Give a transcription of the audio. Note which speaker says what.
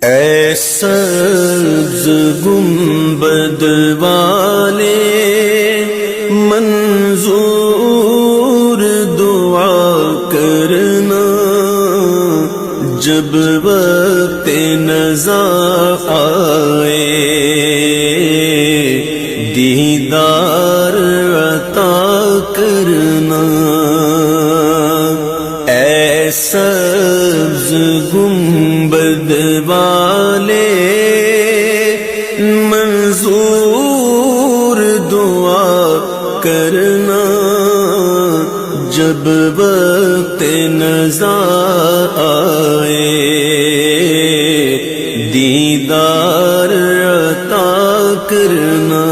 Speaker 1: اے سبز گنبد والے منظور دعا کرنا، جب وقت نزا آئے دیدار عطا کرنا۔ اے سبز گنبد والے منظور دعا کرنا، جب وقت نزا آئے دیدار عطا کرنا۔